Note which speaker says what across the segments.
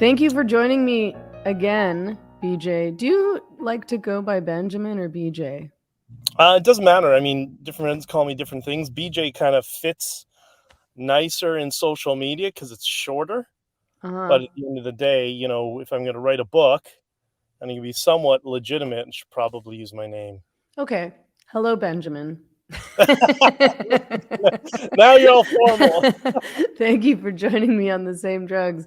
Speaker 1: Thank you for joining me again, BJ. Do you like to go by Benjamin or BJ?
Speaker 2: It doesn't matter. I mean, different friends call me different things. BJ kind of fits nicer in social media because it's shorter. But at the end of the day, if I'm going to write a book and I'm going to be somewhat legitimate, I should probably use my name.
Speaker 1: Okay. Hello, Benjamin.
Speaker 2: Now you're all formal.
Speaker 1: Thank you for joining me on the same drugs.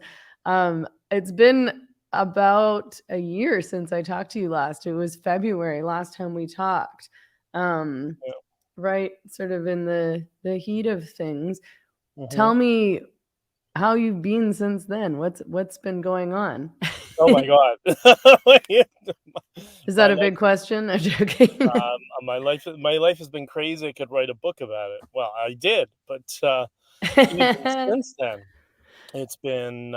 Speaker 1: It's been about a year since I talked to you last. It was February last time we talked. Right, sort of in the heat of things. Mm-hmm. Tell me how you've been since then. What's been going on?
Speaker 2: Oh my God.
Speaker 1: Is that a big question? I'm joking.
Speaker 2: My life has been crazy. I could write a book about it. Well, I did, but even since then, it's been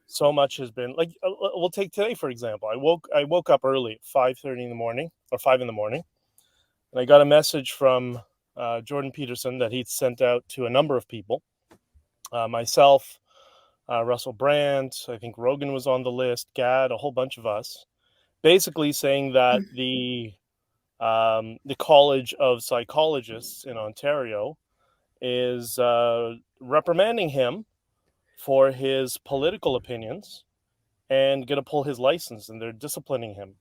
Speaker 2: so much has been like. We'll take today for example. I woke up early at 5:30 in the morning or 5 in the morning, and I got a message from Jordan Peterson that he'd sent out to a number of people. Myself, Russell Brand, I think Rogan was on the list, Gad, a whole bunch of us, basically saying that the College of Psychologists in Ontario is reprimanding him for his political opinions and going to pull his license, and they're disciplining him.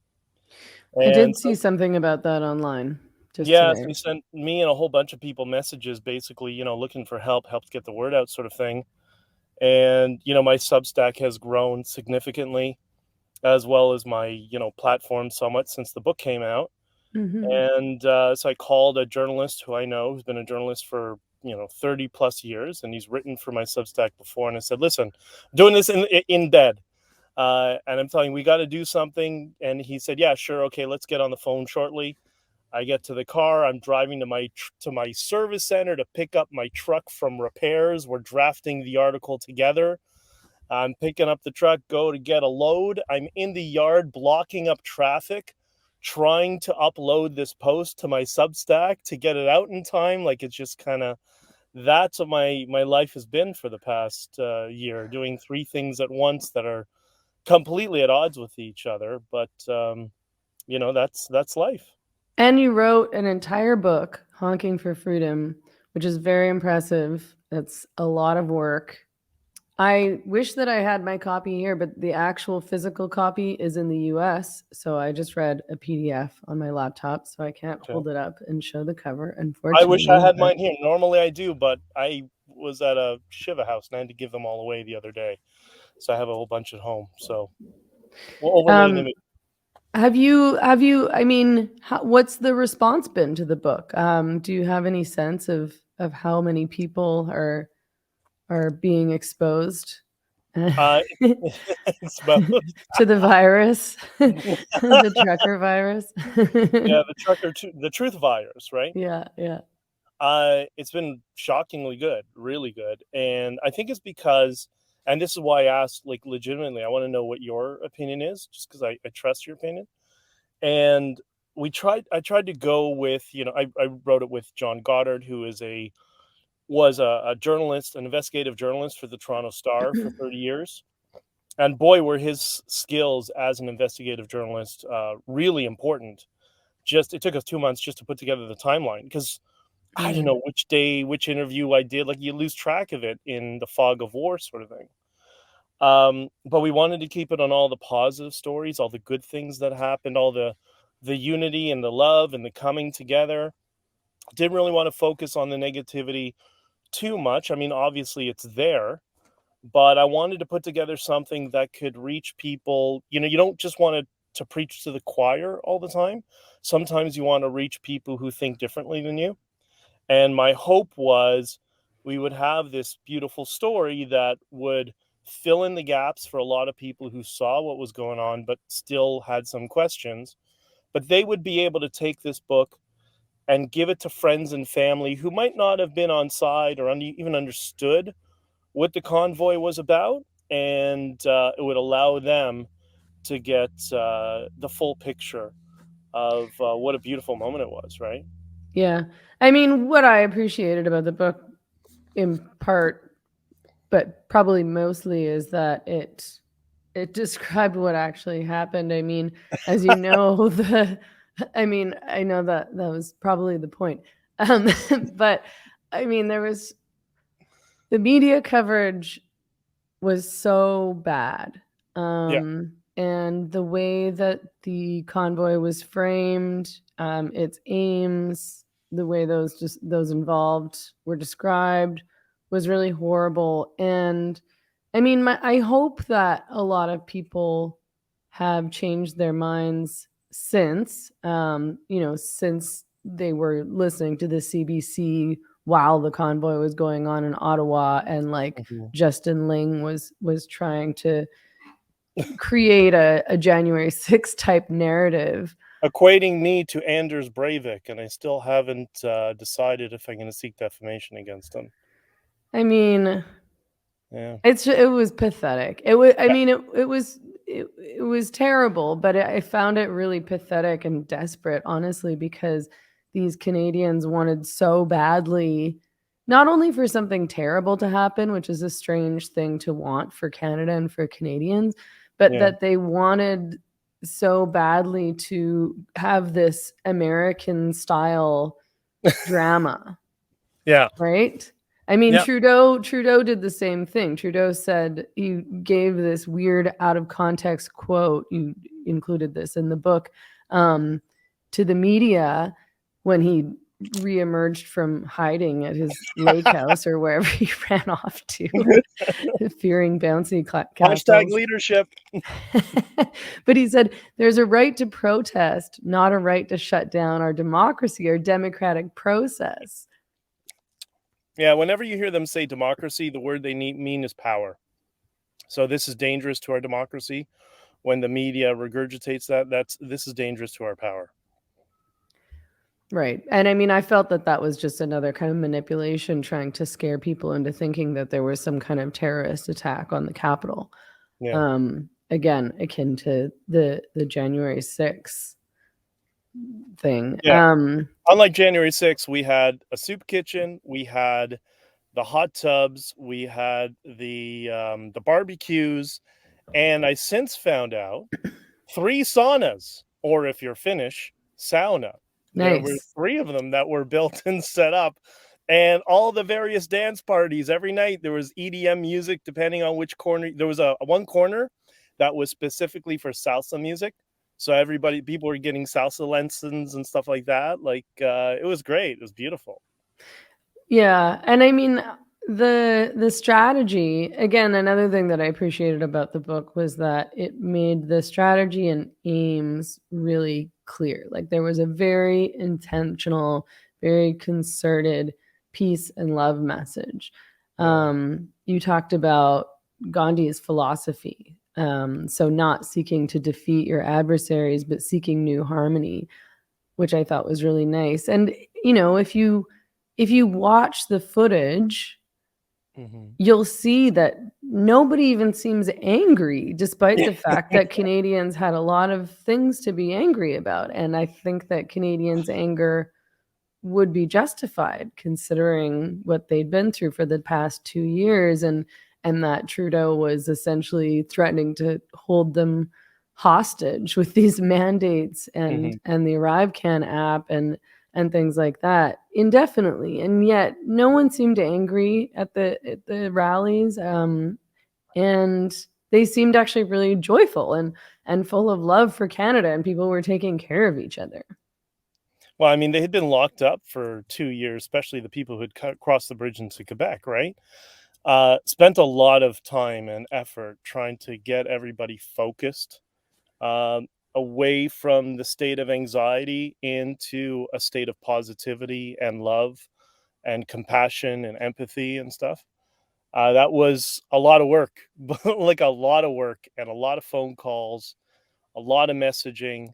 Speaker 1: I did see something about that online.
Speaker 2: Yeah, so he sent me and a whole bunch of people messages, basically, looking for help to get the word out, sort of thing. And, my Substack has grown significantly, as well as my, platform somewhat since the book came out. Mm-hmm. And so I called a journalist who I know, who's been a journalist for, 30 plus years, and he's written for my Substack before. And I said, listen, I'm doing this in bed. And I'm telling you, we got to do something. And he said, yeah, sure. Okay, let's get on the phone shortly. I get to the car. I'm driving to my service center to pick up my truck from repairs. We're drafting the article together. I'm picking up the truck, go to get a load. I'm in the yard blocking up traffic, trying to upload this post to my Substack to get it out in time. Like, it's just kind of, that's what my life has been for the past year, doing three things at once that are completely at odds with each other. But, that's life.
Speaker 1: And you wrote an entire book, Honking for Freedom, which is very impressive. It's a lot of work. I wish that I had my copy here, but the actual physical copy is in the US. So I just read a PDF on my laptop, so I can't hold it up and show the cover, unfortunately.
Speaker 2: I wish I had mine here. Normally I do, but I was at a Shiva house and I had to give them all away the other day. So I have a whole bunch at home. So we'll overlay an image.
Speaker 1: Have you, I mean, what's the response been to the book? Do you have any sense of how many people are being exposed to the virus, the trucker virus?
Speaker 2: Yeah, the truth virus, right?
Speaker 1: Yeah.
Speaker 2: It's been shockingly good, really good. And I think it's because, and this is why I asked, like, legitimately, I want to know what your opinion is, just because I trust your opinion. And I tried to go with, I wrote it with John Goddard, who was a journalist, an investigative journalist for the Toronto Star for 30 years. And boy, were his skills as an investigative journalist really important. It took us 2 months just to put together the timeline, because I don't know which day, which interview I did. Like, you lose track of it in the fog of war, sort of thing. But we wanted to keep it on all the positive stories, all the good things that happened, all the unity and the love and the coming together. Didn't really want to focus on the negativity too much. I mean, obviously it's there, but I wanted to put together something that could reach people. You don't just want to preach to the choir all the time. Sometimes you want to reach people who think differently than you. And my hope was we would have this beautiful story that would fill in the gaps for a lot of people who saw what was going on, but still had some questions. But they would be able to take this book and give it to friends and family who might not have been on side or even understood what the convoy was about. And it would allow them to get the full picture of what a beautiful moment it was, right?
Speaker 1: Yeah. I mean, what I appreciated about the book, in part, but probably mostly is that it described what actually happened. I mean, as you know, I know that that was probably the point. Um, but I mean, there was the media coverage was so bad.
Speaker 2: Yeah.
Speaker 1: And the way that the convoy was framed, its aims, the way those involved were described was really horrible. And I mean, I hope that a lot of people have changed their minds since, since they were listening to the CBC while the convoy was going on in Ottawa, and like
Speaker 2: Mhm.
Speaker 1: Justin Ling was trying to create a January 6th type narrative.
Speaker 2: Equating me to Anders Breivik, and I still haven't decided if I'm going to seek defamation against him.
Speaker 1: I mean,
Speaker 2: Yeah.
Speaker 1: it was pathetic. It was I mean it was terrible, but I found it really pathetic and desperate, honestly, because these Canadians wanted so badly, not only for something terrible to happen, which is a strange thing to want for Canada and for Canadians, but
Speaker 2: Yeah.
Speaker 1: that they wanted so badly to have this American style drama.
Speaker 2: Yeah.
Speaker 1: Right? I mean,
Speaker 2: Yeah.
Speaker 1: Trudeau did the same thing. Trudeau said he gave this weird out of context quote, you included this in the book, to the media when he reemerged from hiding at his lake house or wherever he ran off to, fearing bouncy
Speaker 2: Hashtag
Speaker 1: castles.
Speaker 2: leadership.
Speaker 1: But he said, there's a right to protest, not a right to shut down our democracy, our democratic process.
Speaker 2: Yeah. Whenever you hear them say democracy, the word they mean is power. So this is dangerous to our democracy. When the media regurgitates this is dangerous to our power.
Speaker 1: Right. And I mean, I felt that that was just another kind of manipulation trying to scare people into thinking that there was some kind of terrorist attack on the Capitol.
Speaker 2: Yeah.
Speaker 1: Again, akin to the January 6th thing.
Speaker 2: Yeah. Unlike January 6th, we had a soup kitchen, we had the hot tubs, we had the barbecues, and I since found out 3 saunas, or if you're Finnish, sauna. There were
Speaker 1: Nice.
Speaker 2: 3 of them that were built and set up, and all the various dance parties every night. There was EDM music depending on which corner. There was a one corner that was specifically for salsa music. So people were getting salsa lessons and stuff like that. Like it was great. It was beautiful.
Speaker 1: Yeah, and I mean, the strategy, again, another thing that I appreciated about the book was that it made the strategy and aims really clear. Like there was a very intentional, very concerted peace and love message.
Speaker 2: Yeah.
Speaker 1: You talked about Gandhi's philosophy. So not seeking to defeat your adversaries, but seeking new harmony, which I thought was really nice. And if you watch the footage,
Speaker 2: Mhm.
Speaker 1: you'll see that nobody even seems angry, despite the fact that Canadians had a lot of things to be angry about. And I think that Canadians' anger would be justified considering what they'd been through for the past 2 years, and that Trudeau was essentially threatening to hold them hostage with these mandates
Speaker 2: Mhm.
Speaker 1: and the ArriveCan app and things like that indefinitely. And yet no one seemed angry at the rallies. And they seemed actually really joyful and full of love for Canada, and people were taking care of each other.
Speaker 2: Well, I mean, they had been locked up for 2 years, especially the people who'd crossed the bridge into Quebec, right? Spent a lot of time and effort trying to get everybody focused, away from the state of anxiety into a state of positivity and love and compassion and empathy and stuff. That was a lot of work, like a lot of work and a lot of phone calls, a lot of messaging.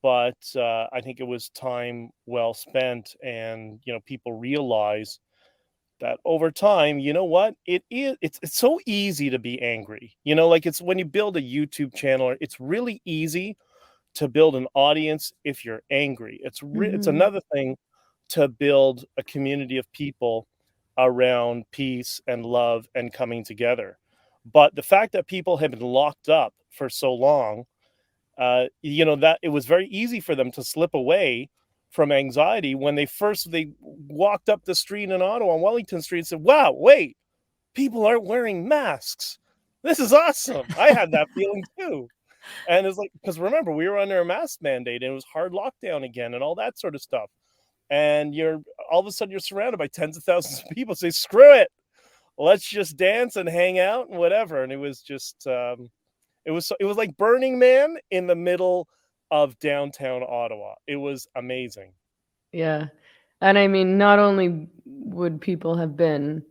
Speaker 2: But I think it was time well spent, and people realize that over time, you know what? It's so easy to be angry. Like it's when you build a YouTube channel, it's really easy to build an audience if you're angry. It's
Speaker 1: Mhm.
Speaker 2: another thing to build a community of people around peace and love and coming together. But the fact that people have been locked up for so long, that it was very easy for them to slip away from anxiety when they walked up the street in Ottawa on Wellington Street and said, "Wow, wait, people aren't wearing masks. This is awesome." I had that feeling too. And it's like, because remember, we were under a mask mandate and it was hard lockdown again and all that sort of stuff. And you're all of a sudden you're surrounded by tens of thousands of people say, "Screw it, let's just dance and hang out and whatever." And it was just it was like Burning Man in the middle of downtown Ottawa. It was amazing.
Speaker 1: Yeah. And I mean, not only would people have been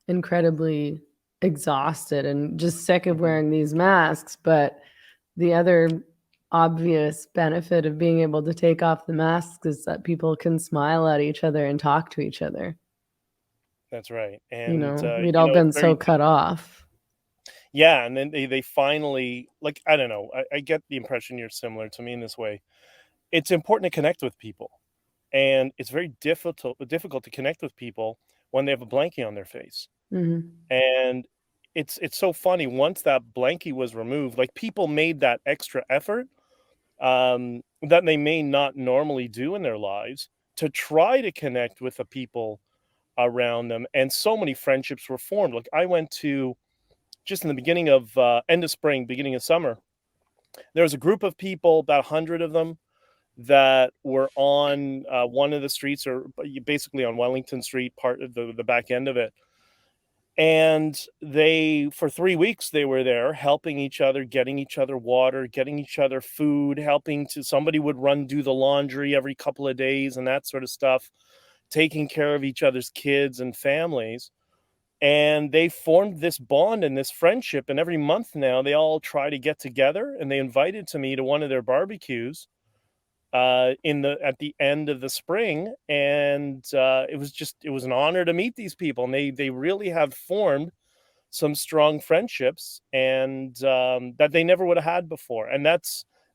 Speaker 1: incredibly exhausted and just sick of
Speaker 2: Mhm.
Speaker 1: wearing these masks, but the other obvious benefit of being able to take off the masks is that people can smile at each other and talk to each other.
Speaker 2: That's right.
Speaker 1: You
Speaker 2: And
Speaker 1: know, we'd all
Speaker 2: it's
Speaker 1: been so
Speaker 2: very
Speaker 1: cut off.
Speaker 2: yeah. And then they finally, like, I don't know, I get the impression you're similar to me in this way. It's important to connect with people, and it's very difficult to connect with people when they have a blankie on their face.
Speaker 1: Mhm.
Speaker 2: And it's so funny, once that blankie was removed, like, people made that extra effort that they may not normally do in their lives to try to connect with the people around them, and so many friendships were formed. Like, I went to, just in the beginning of end of spring, beginning of summer, there was a group of people, about 100 of them, that were on one of the streets, or basically on Wellington Street, part of the back end of it. And they, for 3 weeks, they were there helping each other, getting each other water, getting each other food, helping to, somebody would run, do the laundry every couple of days and that sort of stuff, taking care of each other's kids and families. And they formed this bond and this friendship. And every month now, they all try to get together, and they invited to me to one of their barbecues in the at the end of the spring. And it was an honor to meet these people, and they really have formed some strong friendships, and that they never would have had before. And that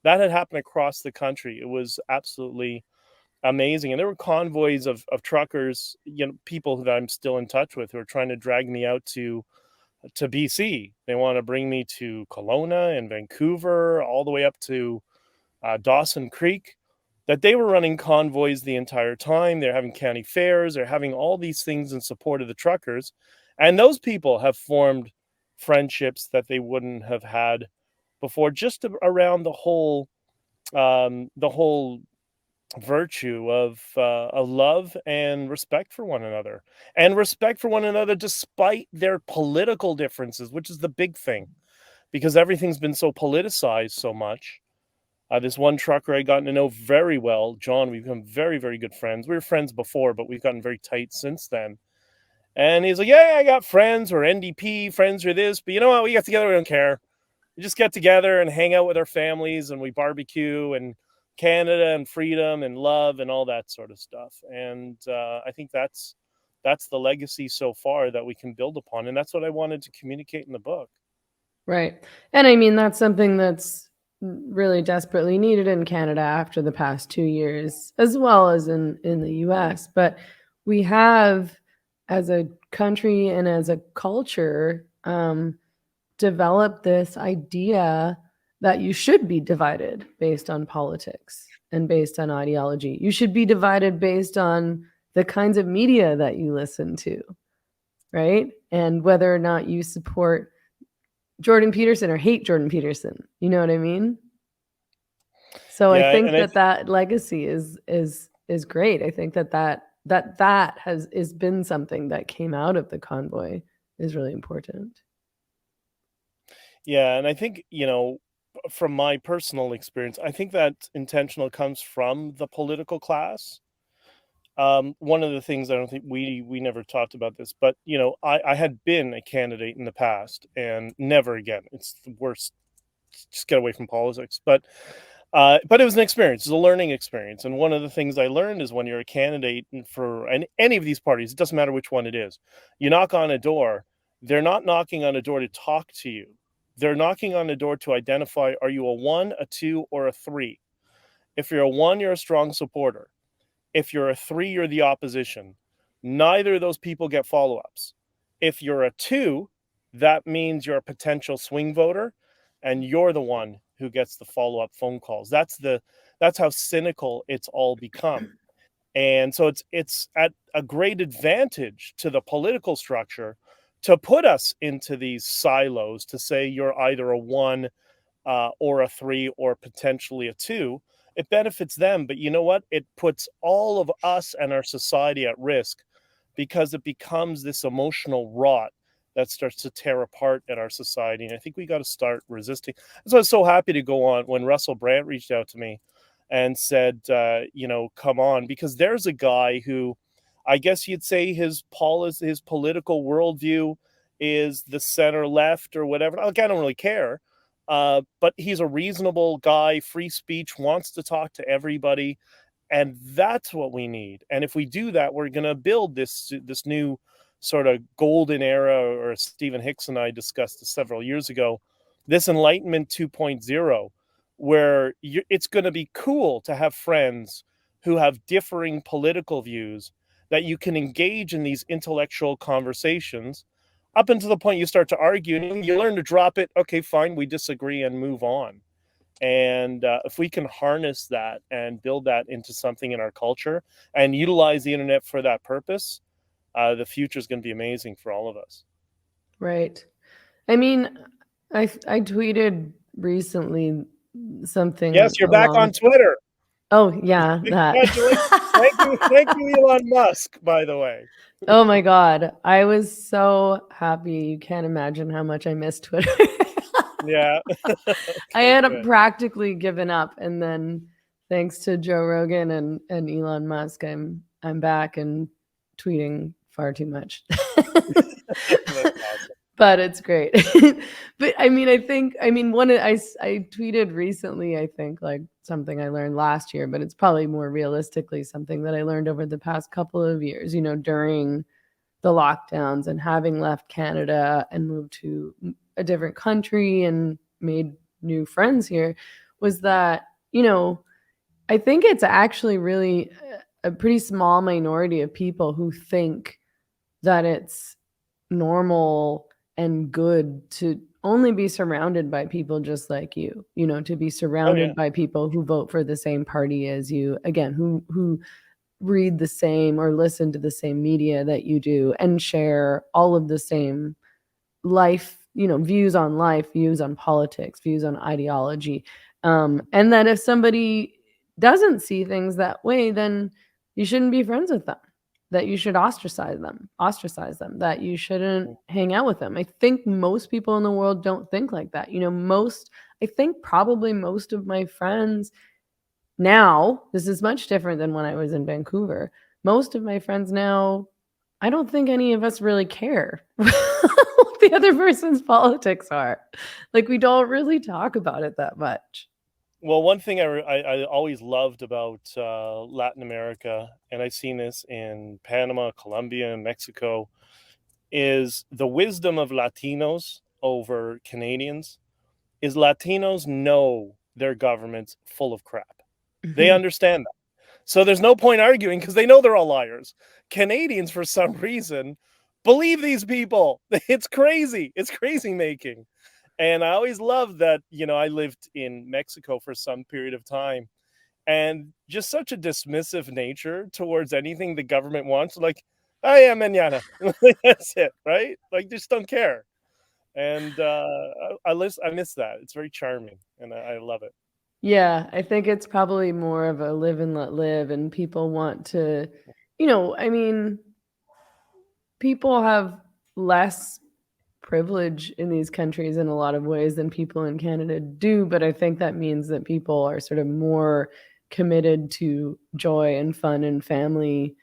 Speaker 2: had happened across the country. It was absolutely amazing. And there were convoys of truckers, people that I'm still in touch with, who are trying to drag me out to BC. They want to bring me to Kelowna and Vancouver, all the way up to Dawson Creek. That they were running convoys the entire time. They're having county fairs. They're having all these things in support of the truckers, and those people have formed friendships that they wouldn't have had before, just around the whole virtue of a love and respect for one another, and respect for one another despite their political differences, which is the big thing, because everything's been so politicized so much. This one trucker I gotten to know very well, John. We've become very, very good friends. We were friends before, but we've gotten very tight since then. And he's like, "Yeah, I got friends. We're NDP friends or this, but you know what? We get together. We don't care. We just get together and hang out with our families, and we barbecue, and Canada and freedom and love and all that sort of stuff." And I think that's the legacy so far that we can build upon, and that's what I wanted to communicate in the book.
Speaker 1: Right. And I mean, that's something that's really desperately needed in Canada after the past 2 years, as well as in the US. But we have, as a country and as a culture, developed this idea that you should be divided based on politics and based on ideology. You should be divided based on the kinds of media that you listen to, right? And whether or not you support Jordan Peterson or hate Jordan Peterson. You know what I mean? So I
Speaker 2: Yeah,
Speaker 1: think
Speaker 2: and I
Speaker 1: that that legacy is great. I think that has been something that came out of the convoy is really important.
Speaker 2: Yeah, and I think, from my personal experience, I think that intentional comes from the political class. One of the things, I don't think we never talked about this, but I had been a candidate in the past, and never again. It's the worst. Just get away from politics. But it was an experience. It's a learning experience. And one of the things I learned is, when you're a candidate for any of these parties, it doesn't matter which one it is, you knock on a door. They're not knocking on a door to talk to you. They're knocking on a door to identify, are you a one, a two, or a three? If you're a one, you're a strong supporter. If you're a three, you're the opposition. neither of those people get follow-ups. If you're a 2, that means you're a potential swing voter, and you're the one who gets the follow-up phone calls. That's how cynical it's all become. And so it's at a great advantage to the political structure to put us into these silos, to say you're either a 1 or a 3 or potentially a 2. It benefits them, but you know what? It puts all of us and our society at risk, because it becomes this emotional rot that starts to tear apart at our society. And I think we got to start resisting. That's why I was so happy to go on when Russell Brand reached out to me and said, come on, because there's a guy who, I guess you'd say his political worldview is the center left or whatever. Like, I don't really care. But he's a reasonable guy, free speech, wants to talk to everybody. And that's what we need. And if we do that, we're going to build this new sort of golden era, or Stephen Hicks and I discussed this several years ago, this Enlightenment 2.0, where it's going to be cool to have friends who have differing political views, that you can engage in these intellectual conversations up until the point you start to argue, and you learn to drop it. Okay, fine, we disagree, and move on. And if we can harness that and build that into something in our culture and utilize the internet for that purpose, the future is going to be amazing for all of us.
Speaker 1: Right. I mean, I tweeted recently something
Speaker 2: Yes, you're back on
Speaker 1: along.
Speaker 2: Twitter.
Speaker 1: Oh yeah, that.
Speaker 2: Congratulations. Thank you, Elon Musk, by the way.
Speaker 1: Oh my God. I was so happy. You can't imagine how much I miss Twitter.
Speaker 2: Yeah.
Speaker 1: I
Speaker 2: Okay,
Speaker 1: had
Speaker 2: good.
Speaker 1: practically given up, and then thanks to Joe Rogan and Elon Musk, I'm back and tweeting far too much.
Speaker 2: That's awesome.
Speaker 1: But it's great. But I mean, I tweeted recently, I think, like something I learned last year, but it's probably more realistically something that I learned over the past couple of years, during the lockdowns and having left Canada and moved to a different country and made new friends here, was that, I think it's actually really a pretty small minority of people who think that it's normal and good to only be surrounded by people just like you, to be
Speaker 2: Oh, yeah.
Speaker 1: surrounded by people who vote for the same party as you, again, who read the same or listen to the same media that you do and share all of the same views on life, views on politics, views on ideology. And that if somebody doesn't see things that way, then you shouldn't be friends with them, that you should ostracize them, that you shouldn't hang out with them. I think most people in the world don't think like that. I think probably most of my friends now, this is much different than when I was in Vancouver. Most of my friends now, I don't think any of us really care what the other person's politics are. Like, we don't really talk about it that much.
Speaker 2: Well, one thing I always loved about Latin America, and I've seen this in Panama, Colombia, and Mexico, is the wisdom of Latinos over Canadians. Is Latinos know their government's full of crap. They understand that. So there's no point arguing, because they know they're all liars. Canadians, for some reason, believe these people. It's crazy. It's crazy making. And I always loved that, I lived in Mexico for some period of time, and just such a dismissive nature towards anything the government wants. Like, oh yeah, mañana. That's it, right? Like, just don't care. And I miss that. It's very charming, and I love it.
Speaker 1: Yeah, I think it's probably more of a live and let live, and people want to, I mean, people have less privilege in these countries in a lot of ways than people in Canada do, but I think that means that people are sort of more committed to joy and fun and family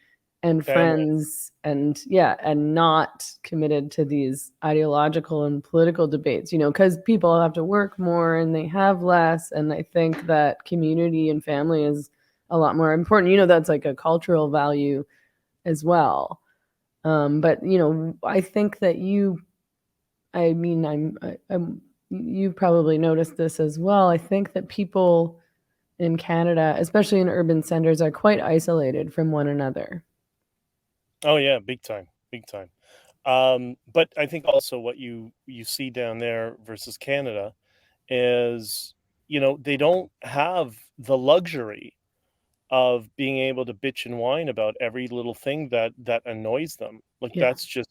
Speaker 1: and
Speaker 2: Family.
Speaker 1: friends, and not committed to these ideological and political debates, because people have to work more and they have less, and I think that community and family is a lot more important. That's like a cultural value as well. But I think that you've probably noticed this as well. I think that people in Canada, especially in urban centers, are quite isolated from one another.
Speaker 2: Oh yeah, big time, big time. But I think also what you see down there versus Canada is, they don't have the luxury of being able to bitch and whine about every little thing that annoys them. Like
Speaker 1: Yeah,
Speaker 2: that's just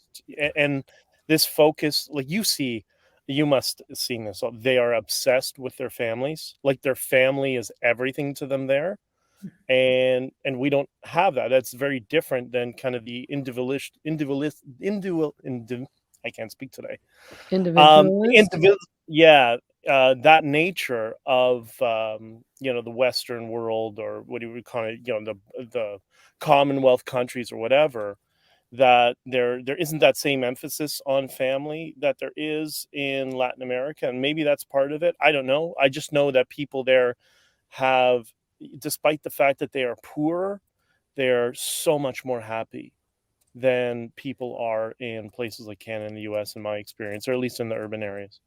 Speaker 2: and this focus, like you must have seen this. They are obsessed with their families. Like their family is everything to them there. And we don't have that. That's very different than kind of the I can't speak today.
Speaker 1: individualist.
Speaker 2: Individual, yeah, that nature of the Western world, or what do we call it, the Commonwealth countries or whatever, that there isn't that same emphasis on family that there is in Latin America, and maybe that's part of it. I don't know. I just know that people there have, despite the fact that they are poor, they're so much more happy than people are in places like Canada and the US, in my experience, or at least in the urban areas.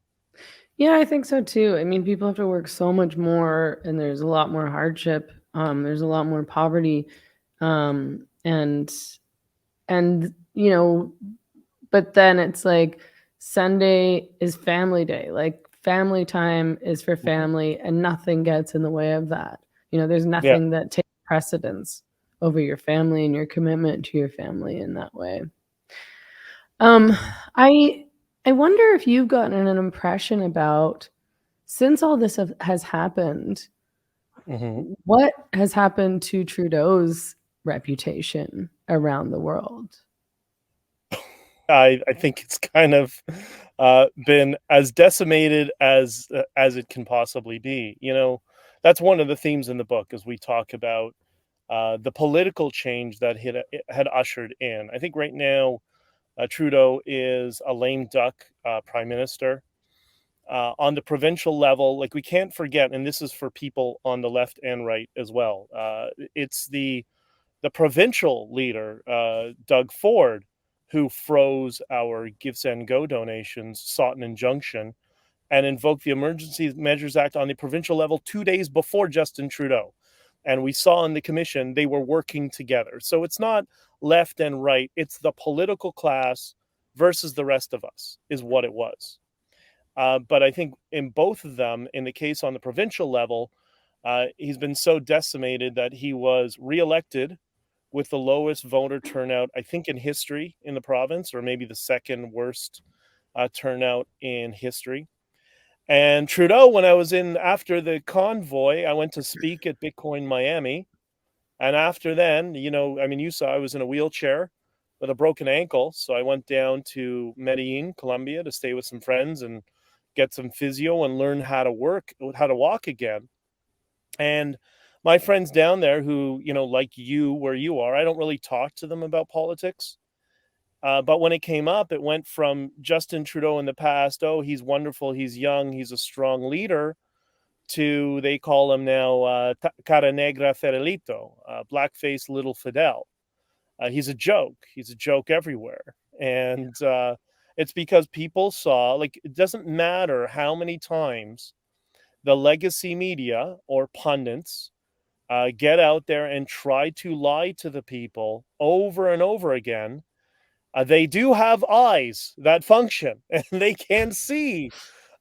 Speaker 1: Yeah, I think so too. I mean, people have to work so much more, and there's a lot more hardship. There's a lot more poverty, um, and and but then it's like Sunday is family day. Like family time is for
Speaker 2: Mhm.
Speaker 1: family, and nothing gets in the way of that. There's
Speaker 2: Yeah.
Speaker 1: nothing that takes precedence over your family and your commitment to your family in that way. Um,
Speaker 2: Mhm.
Speaker 1: I I wonder if you've gotten an impression about, since all this has happened,
Speaker 2: Mhm.
Speaker 1: what has happened to Trudeau's reputation around the world?
Speaker 2: I think it's kind of been as decimated as it can possibly be. That's one of the themes in the book, as we talk about the political change that had ushered in. I think right now Trudeau is a lame duck prime minister. On the provincial level, like we can't forget, and this is for people on the left and right as well. It's the provincial leader, Doug Ford, who froze our Give Send Go donations, sought an injunction, and invoked the Emergency Measures Act on the provincial level 2 days before Justin Trudeau. And we saw in the commission they were working together. So it's not left and right; it's the political class versus the rest of us, is what it was. But I think in both of them, in the case on the provincial level, he's been so decimated that he was reelected with the lowest voter turnout, I think, in history in the province, or maybe the second worst turnout in history. And Trudeau, when I was in after the convoy, I went to speak at Bitcoin Miami. And after then, I mean, you saw I was in a wheelchair with a broken ankle. So I went down to Medellin, Colombia to stay with some friends and get some physio and learn how to walk again. And my friends down there who, like you, where you are, I don't really talk to them about politics. But when it came up, it went from Justin Trudeau in the past, oh, he's wonderful, he's young, he's a strong leader, to they call him now Cara Negra Fidelito, blackface little Fidel. He's a joke. He's a joke everywhere. And it's because people saw, like, it doesn't matter how many times the legacy media or pundits get out there and try to lie to the people over and over again. They do have eyes that function and they can see,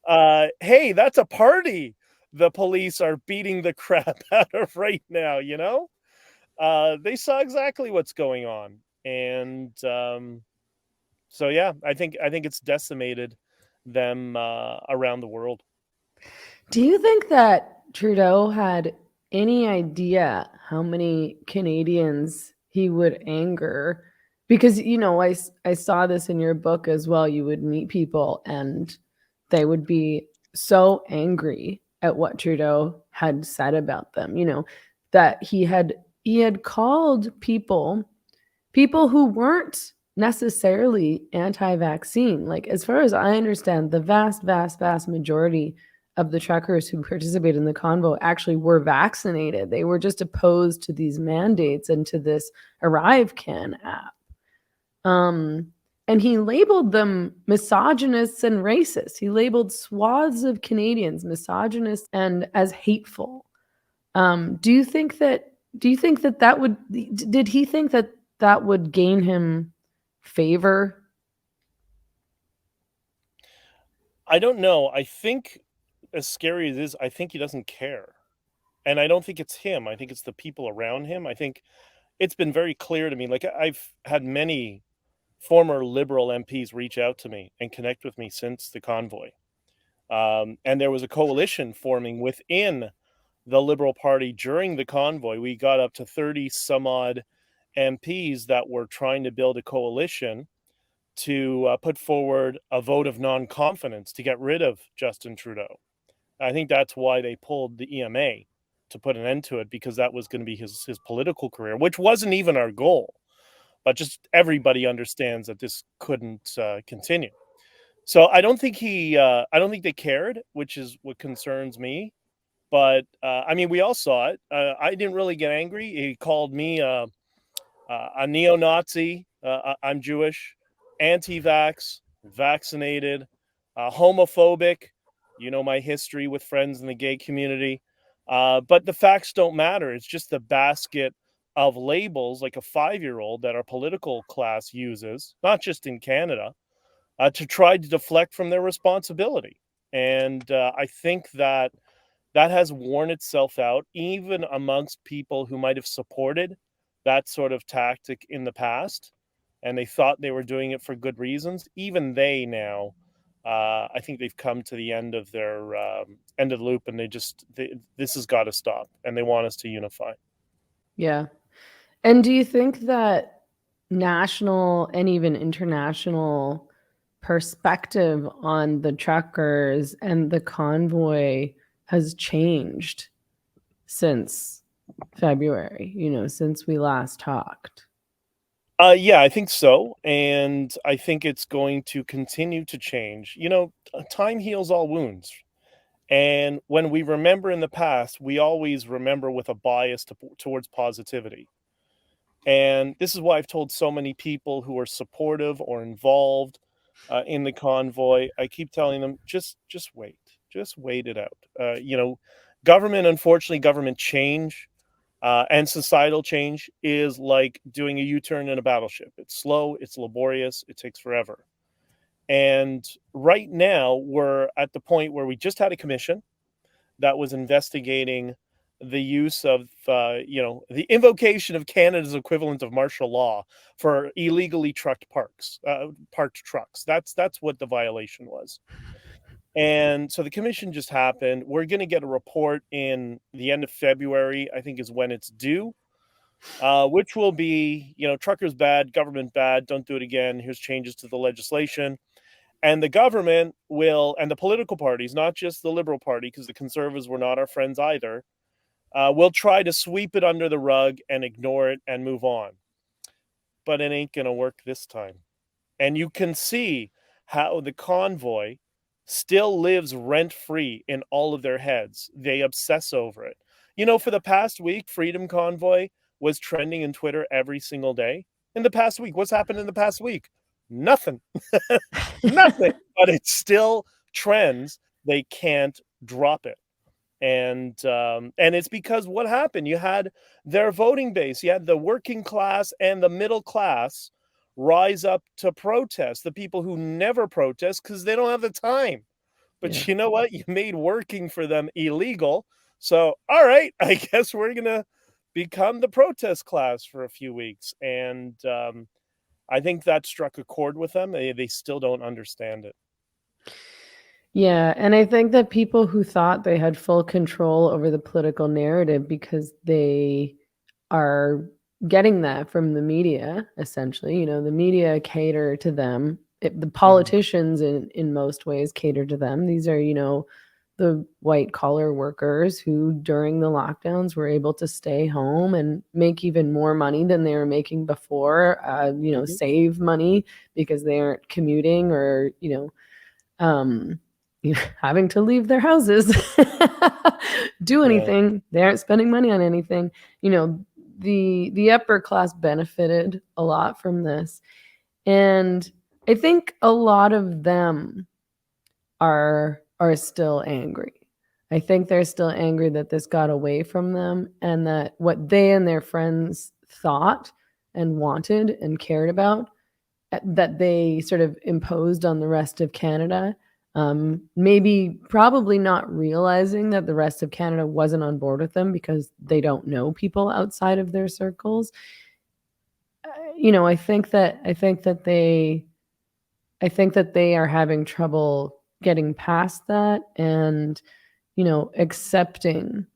Speaker 2: hey, that's a party the police are beating the crap out of right now, they saw exactly what's going on. And so, yeah, I think it's decimated them around the world.
Speaker 1: Do you think that Trudeau had any idea how many Canadians he would anger? Because, I saw this in your book as well. You would meet people and they would be so angry at what Trudeau had said about them, that he had called people who weren't necessarily anti-vaccine. Like, as far as I understand, the vast, vast, vast majority of the truckers who participated in the convoy actually were vaccinated. They were just opposed to these mandates and to this ArriveCan app. Um, and he labeled them misogynists and racist. He labeled swaths of Canadians misogynist and as hateful. Do you think that that would did he think that that would gain him favor?
Speaker 2: I don't know. I think, as scary as it is, I think he doesn't care. And I don't think it's him. I think it's the people around him. I think it's been very clear to me. Like, I've had many former Liberal MPs reach out to me and connect with me since the convoy. And there was a coalition forming within the Liberal Party during the convoy. We got up to 30 some odd MPs that were trying to build a coalition to put forward a vote of non-confidence to get rid of Justin Trudeau. I think that's why they pulled the EMA, to put an end to it, because that was going to be his political career, which wasn't even our goal. But just everybody understands that this couldn't continue. So I don't think they cared, which is what concerns me. But I mean, we all saw it. I didn't really get angry. He called me a neo-Nazi. I'm Jewish, anti-vax, vaccinated, homophobic. You know my history with friends in the gay community. But the facts don't matter. It's just the basket of labels, like a 5-year-old, that our political class uses, not just in Canada, to try to deflect from their responsibility. And I think that has worn itself out, even amongst people who might have supported that sort of tactic in the past, and they thought they were doing it for good reasons. Even they now, I think they've come to the end of their end of the loop, and this has got to stop, and they want us to unify.
Speaker 1: Yeah. And do you think that national and even international perspective on the truckers and the convoy has changed since February, since we last talked?
Speaker 2: Yeah, I think so. And I think it's going to continue to change. Time heals all wounds. And when we remember in the past, we always remember with a bias towards positivity. And this is why I've told so many people who are supportive or involved in the convoy, I keep telling them, just wait it out. Unfortunately, government change and societal change is like doing a U-turn in a battleship. It's slow, it's laborious, it takes forever. And right now, we're at the point where we just had a commission that was investigating the use of, the invocation of Canada's equivalent of martial law for illegally parked trucks. That's what the violation was. And so the commission just happened. We're going to get a report in the end of February, I think is when it's due, which will be, truckers bad, government bad, don't do it again. Here's changes to the legislation. And the government will, and the political parties, not just the Liberal Party, because the Conservatives were not our friends either, will try to sweep it under the rug and ignore it and move on. But it ain't going to work this time. And you can see how the convoy still lives rent-free in all of their heads. They obsess over it. For the past week, Freedom Convoy was trending in Twitter every single day. In the past week, what's happened in the past week? Nothing. Nothing. But it still trends. They can't drop it. And it's because what happened? You had their voting base. You had the working class and the middle class rise up to protest. The people who never protest because they don't have the time. But
Speaker 1: Yeah.
Speaker 2: you know what? You made working for them illegal. So, all right, I guess we're going to become the protest class for a few weeks. And I think that struck a chord with them. They still don't understand it.
Speaker 1: Yeah, and I think that people who thought they had full control over the political narrative because they are getting that from the media, essentially, the media cater to them. The politicians in most ways cater to them. These are, the white collar workers who during the lockdowns were able to stay home and make even more money than they were making before, save money because they aren't commuting or, um, having to leave their houses, do anything. Yeah. They aren't spending money on anything. The upper class benefited a lot from this. And I think a lot of them are still angry. I think they're still angry that this got away from them and that what they and their friends thought and wanted and cared about, that they sort of imposed on the rest of Canada. Maybe probably not realizing that the rest of Canada wasn't on board with them because they don't know people outside of their circles. I think that they are having trouble getting past that, and accepting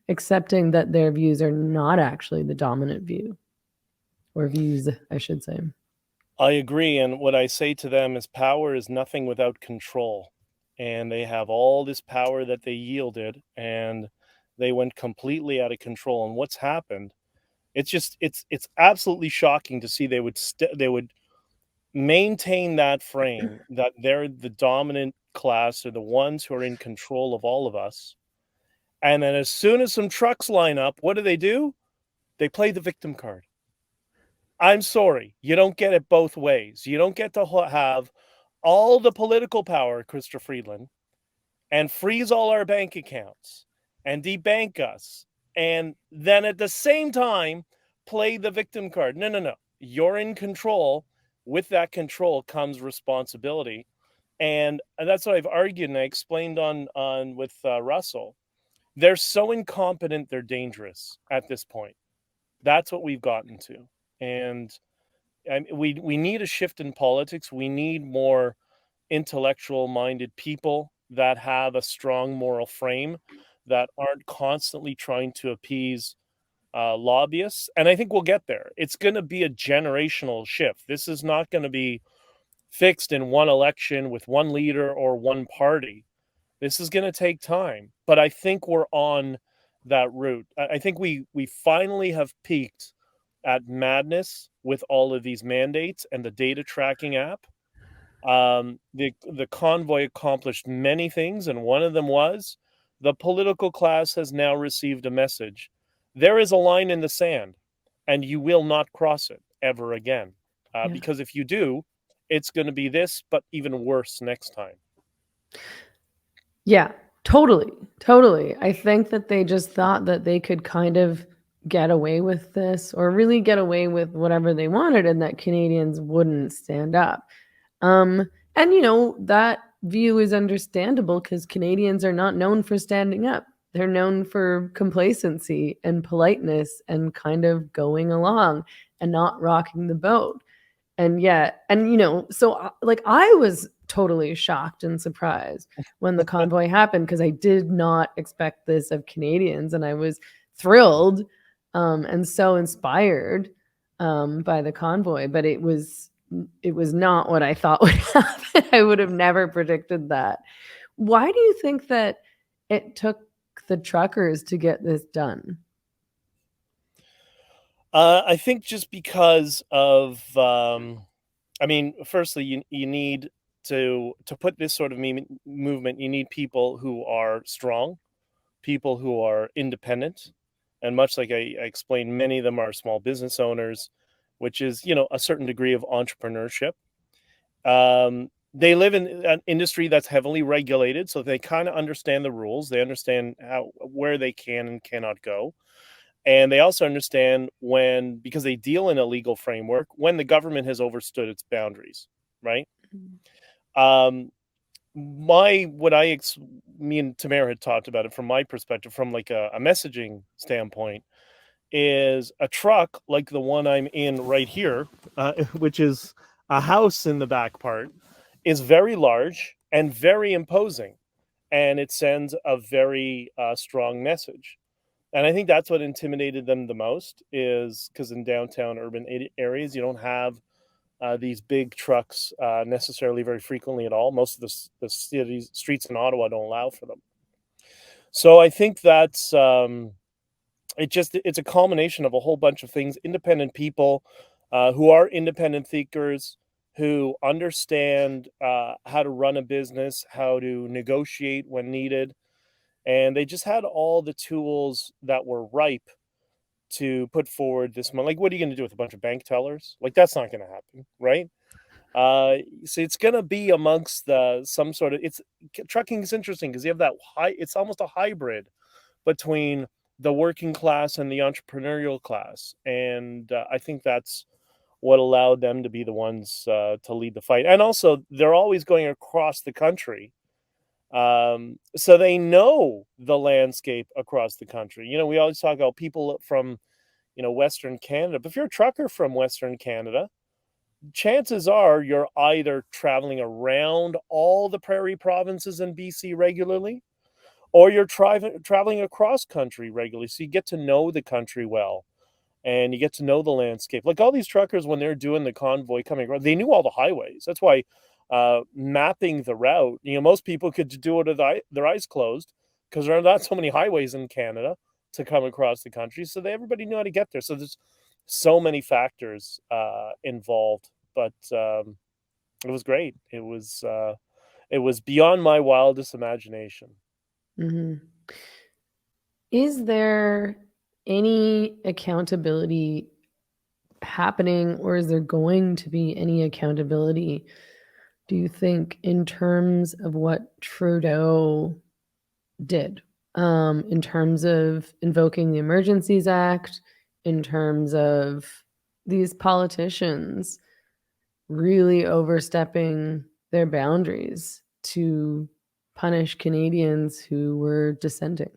Speaker 1: that their views are not actually the dominant view, or views, I should say.
Speaker 2: I agree. And what I say to them is power is nothing without control. And they have all this power that they yielded, and they went completely out of control. And what's happened? It's absolutely shocking to see they would maintain that frame that they're the dominant class, or the ones who are in control of all of us. And then as soon as some trucks line up, what do? They play the victim card. I'm sorry, you don't get it both ways. You don't get to have all the political power, Christopher Friedland, and freeze all our bank accounts and debank us, and then at the same time play the victim card. No, no, no. You're in control. With that control comes responsibility, and that's what I've argued, and I explained on with Russell. They're so incompetent, they're dangerous at this point. That's what we've gotten to, and we need a shift in politics. We need more intellectual-minded people that have a strong moral frame, that aren't constantly trying to appease lobbyists. And I think we'll get there. It's going to be a generational shift. This is not going to be fixed in one election with one leader or one party. This is going to take time, but I think we're on that route. I think we finally have peaked at madness with all of these mandates and the data tracking app. The convoy accomplished many things, and one of them was the political class has now received a message. There is a line in the sand, and you will not cross it ever again.
Speaker 1: Yeah.
Speaker 2: Because if you do, it's going to be this, but even worse next time.
Speaker 1: Yeah, totally. I think that they just thought that they could kind of get away with this, or really get away with whatever they wanted, and that Canadians wouldn't stand up. And that view is understandable because Canadians are not known for standing up. They're known for complacency and politeness and kind of going along and not rocking the boat. So like, I was totally shocked and surprised when the convoy happened, because I did not expect this of Canadians, and I was thrilled and so inspired by the convoy, but it was not what I thought would happen. I would have never predicted that. Why do you think that it took the truckers to get this done?
Speaker 2: I think just because of, firstly, you need to put this sort of movement. You need people who are strong, people who are independent, and much like I explained, many of them are small business owners, which is a certain degree of entrepreneurship. They live in an industry that's heavily regulated, so they kind of understand the rules. They understand where they can and cannot go. And they also understand because they deal in a legal framework, when the government has overstood its boundaries, right? Me and Tamara had talked about it from my perspective, from like a messaging standpoint, is a truck like the one I'm in right here, which is a house in the back part, is very large and very imposing, and it sends a very strong message. And I think that's what intimidated them the most, is because in downtown urban areas, you don't have these big trucks necessarily very frequently at all. Most of the cities, streets in Ottawa don't allow for them. So I think that's it's a culmination of a whole bunch of things. Independent people who are independent thinkers, who understand how to run a business, how to negotiate when needed. And they just had all the tools that were ripe to put forward this money. Like, what are you going to do with a bunch of bank tellers? Like, that's not going to happen, right? So it's going to be amongst some sort of. Trucking is interesting because you have that it's almost a hybrid between the working class and the entrepreneurial class, and I think that's what allowed them to be the ones to lead the fight. And also, they're always going across the country. So they know the landscape across the country. We always talk about people from, Western Canada. But if you're a trucker from Western Canada, chances are you're either traveling around all the prairie provinces in BC regularly, or you're traveling across country regularly. So you get to know the country well, and you get to know the landscape. Like all these truckers, when they're doing the convoy coming around, they knew all the highways. That's why mapping the route, most people could do it with their eyes closed, because there are not so many highways in Canada to come across the country. So everybody knew how to get there. So there's so many factors involved, but it was great. It was beyond my wildest imagination.
Speaker 1: Mhm. Is there any accountability happening, or is there going to be any accountability, do you think, in terms of what Trudeau did? In terms of invoking the Emergencies Act, in terms of these politicians really overstepping their boundaries to punish Canadians who were dissenting?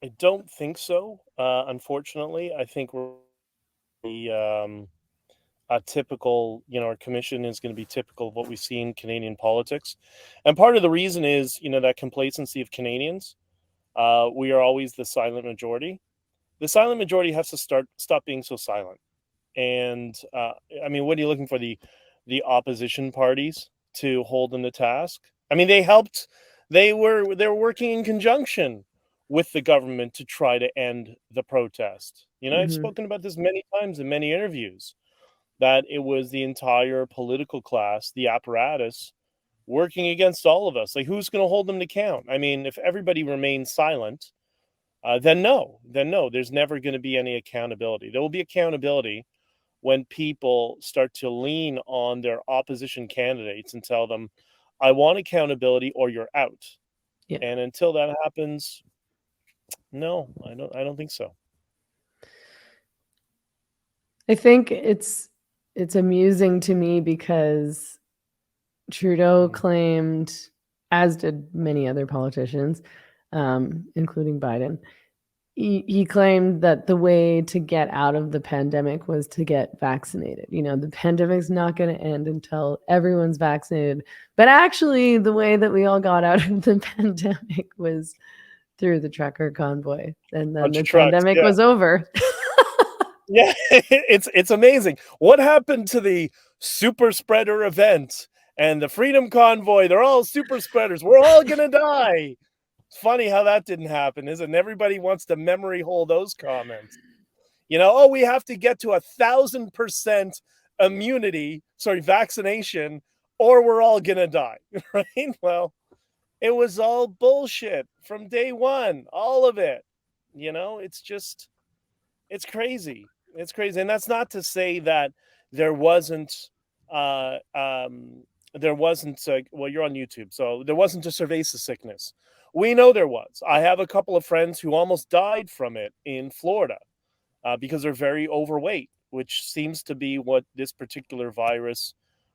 Speaker 2: I don't think so. Unfortunately, I think we're the a typical, our commission is going to be typical of what we see in Canadian politics, and part of the reason is that complacency of Canadians. We are always the silent majority. The silent majority has to stop being so silent. And I mean, what are you looking for, the opposition parties to hold them to task? I mean, they helped. They were working in conjunction with the government to try to end the protest. I've
Speaker 1: Mhm.
Speaker 2: spoken about this many times in many interviews, that it was the entire political class, the apparatus, working against all of us. Like, who's going to hold them to account? I mean, if everybody remains silent, then no, there's never going to be any accountability. There will be accountability when people start to lean on their opposition candidates and tell them, I want accountability or you're out.
Speaker 1: Yeah.
Speaker 2: And until that happens, no, I don't think so.
Speaker 1: I think it's amusing to me because Trudeau
Speaker 2: Mhm.
Speaker 1: claimed, as did many other politicians, including Biden, he claimed that the way to get out of the pandemic was to get vaccinated. The pandemic's not going to end until everyone's vaccinated. But actually, the way that we all got out of the pandemic was through the Trucker Convoy, and then
Speaker 2: Bunch
Speaker 1: the
Speaker 2: of trucks,
Speaker 1: pandemic
Speaker 2: yeah.
Speaker 1: was over.
Speaker 2: Yeah, it's amazing. What happened to the super spreader event and the Freedom Convoy? They're all super spreaders. We're all gonna die. It's funny how that didn't happen, isn't it? Everybody wants to memory hole those comments. Oh, we have to get to 1,000% immunity, sorry, vaccination, or we're all gonna die, right? Well, it was all bullshit from day one, all of it. It's just it's crazy. It's crazy, and that's not to say that there wasn't. Uh, um, there wasn't. Well, you're on YouTube, so there wasn't a cerveza sickness. We know there was. I have a couple of friends who almost died from it in Florida because they're very overweight, which seems to be what this particular virus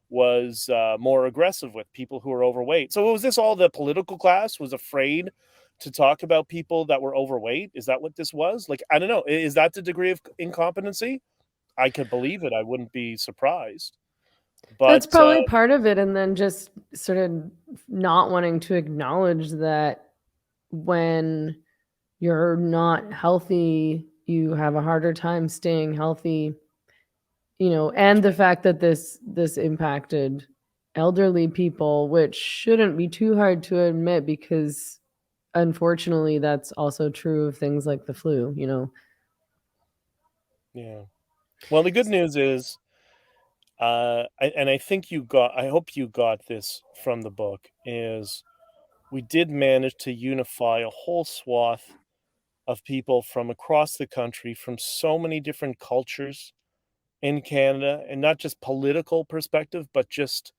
Speaker 2: was more aggressive with, people who are overweight. So was this all the political class was afraid to talk about people that were overweight? Is that what this was? Like, I don't know. Is that the degree of incompetency? I could believe it. I wouldn't be surprised.
Speaker 1: That's
Speaker 2: But
Speaker 1: probably part of it, and then just sort of not wanting to acknowledge that when you're not healthy, you have a harder time staying healthy,
Speaker 2: that's
Speaker 1: and the
Speaker 2: right.
Speaker 1: fact that this impacted elderly people, which shouldn't be too hard to admit because unfortunately that's also true of things like the flu.
Speaker 2: Yeah. Well, the good news is, and I think you got. I hope you got this from the book. Is we did manage to unify a whole swath of people from across the country, from so many different cultures in Canada, and not just political perspective, but just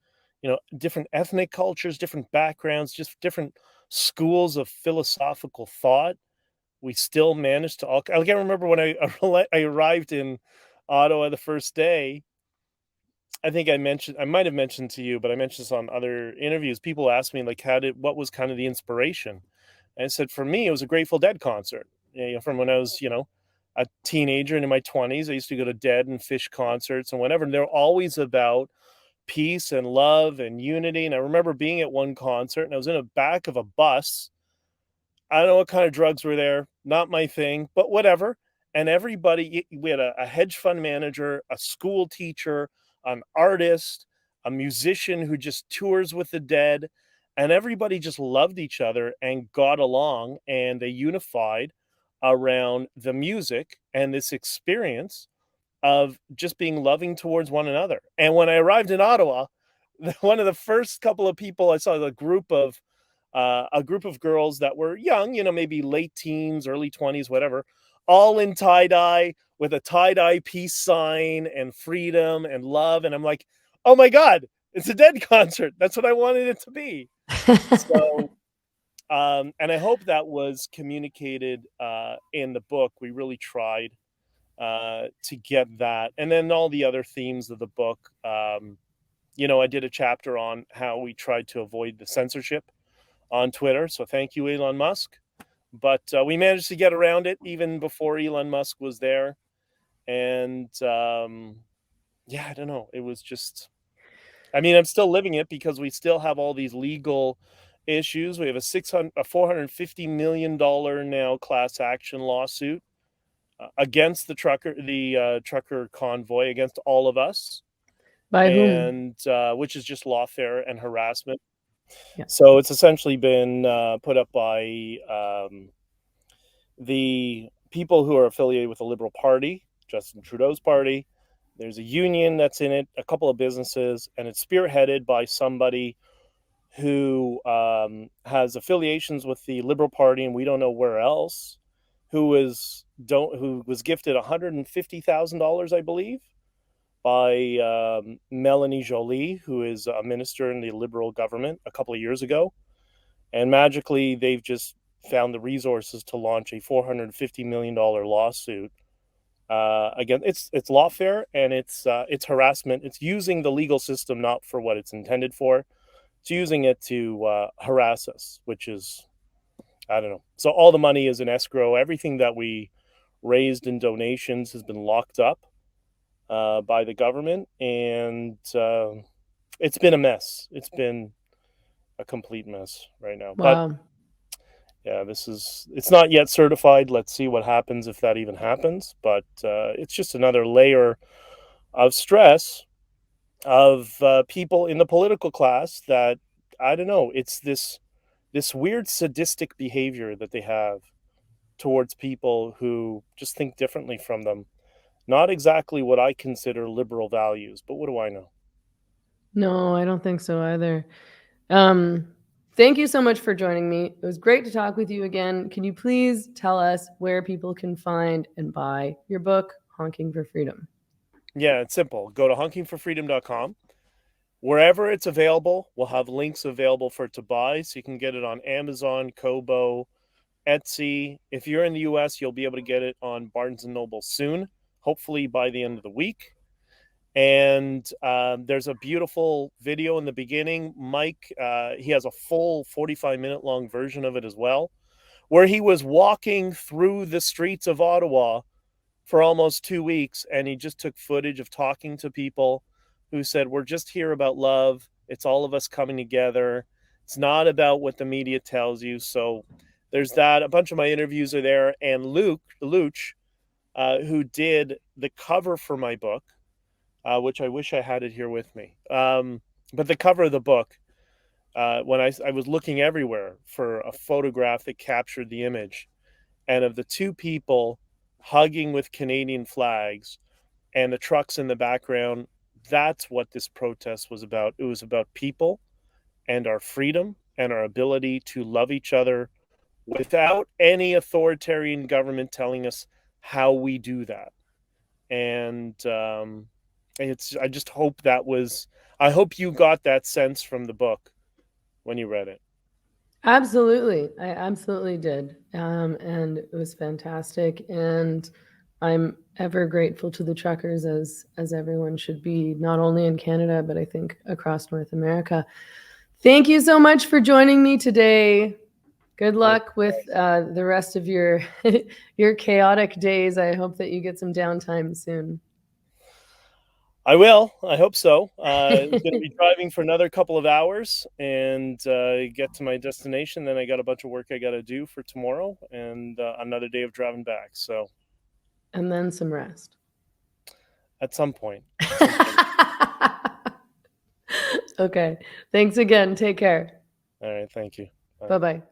Speaker 2: different ethnic cultures, different backgrounds, just different schools of philosophical thought. We still managed to all. I can't remember when I I arrived in Ottawa the first day, I think I might have mentioned to you, but I mentioned this on other interviews. People asked me like, what was kind of the inspiration? And I said, for me, it was a Grateful Dead concert. From when I was, a teenager and in my 20s, I used to go to Dead and Fish concerts and whatever. And they're always about peace and love and unity. And I remember being at one concert and I was in the back of a bus. I don't know what kind of drugs were there, not my thing, but whatever. And everybody, we had a hedge fund manager, a school teacher, an artist, a musician who just tours with the Dead, and everybody just loved each other and got along, and they unified around the music and this experience of just being loving towards one another. And when I arrived in Ottawa, one of the first couple of people I saw, a group of girls that were young, maybe late teens, early 20s, whatever, all in tie dye with a tie dye peace sign and freedom and love. And I'm like, oh my God, it's a Dead concert. That's what I wanted it to be. So, and I hope that was communicated in the book. We really tried to get that. And then all the other themes of the book. I did a chapter on how we tried to avoid the censorship on Twitter. So thank you, Elon Musk. But we managed to get around it even before Elon Musk was there. And I don't know. It was just, I'm still living it because we still have all these legal issues. We have a $450 million now class action lawsuit against the trucker convoy, against all of us.
Speaker 1: By whom?
Speaker 2: And which is just lawfare and harassment.
Speaker 1: Yeah.
Speaker 2: So it's essentially been put up by the people who are affiliated with the Liberal Party, Justin Trudeau's party. There's a union that's in it, a couple of businesses, and it's spearheaded by somebody who has affiliations with the Liberal Party, and we don't know where else. Who was gifted $150,000, I believe, by Melanie Joly, who is a minister in the Liberal government a couple of years ago. And magically, they've just found the resources to launch a $450 million lawsuit. Again, it's lawfare and it's harassment. It's using the legal system not for what it's intended for. It's using it to harass us, which is, I don't know. So all the money is in escrow. Everything that we raised in donations has been locked up by the government, and it's been a mess. It's been a complete mess right now. But
Speaker 1: Wow.
Speaker 2: yeah, it's not yet certified. Let's see what happens if that even happens. But it's just another layer of stress of people in the political class that, I don't know, it's this weird sadistic behavior that they have towards people who just think differently from them. Not exactly what I consider liberal values, but what do I know?
Speaker 1: No, I don't think so either. Thank you so much for joining me. It was great to talk with you again. Can you please tell us where people can find and buy your book, Honking for Freedom?
Speaker 2: Yeah, it's simple. Go to honkingforfreedom.com. Wherever it's available, we'll have links available for it to buy. So you can get it on Amazon, Kobo, Etsy. If you're in the US, you'll be able to get it on Barnes & Noble soon, hopefully by the end of the week. And there's a beautiful video in the beginning. Mike, he has a full 45-minute long version of it as well, where he was walking through the streets of Ottawa for almost 2 weeks, and he just took footage of talking to people who said, we're just here about love. It's all of us coming together. It's not about what the media tells you. So there's that. A bunch of my interviews are there. And Luch, who did the cover for my book, which I wish I had it here with me. But the cover of the book, when I was looking everywhere for a photograph that captured the image, and of the two people hugging with Canadian flags and the trucks in the background, that's what this protest was about. It was about people and our freedom and our ability to love each other without any authoritarian government telling us how we do that. And I just hope I hope you got that sense from the book when you read it.
Speaker 1: Absolutely. I absolutely did. And it was fantastic. And I'm ever grateful to the truckers, as everyone should be, not only in Canada, but I think across North America. Thank you so much for joining me today. Good luck with the rest of your your chaotic days. I hope that you get some downtime soon.
Speaker 2: I will. I hope so. I'm going to be driving for another couple of hours and get to my destination. Then I got a bunch of work I got to do for tomorrow and another day of driving back. So,
Speaker 1: and then some rest.
Speaker 2: At some point.
Speaker 1: Okay. Thanks again. Take care.
Speaker 2: All right. Thank you.
Speaker 1: Bye bye.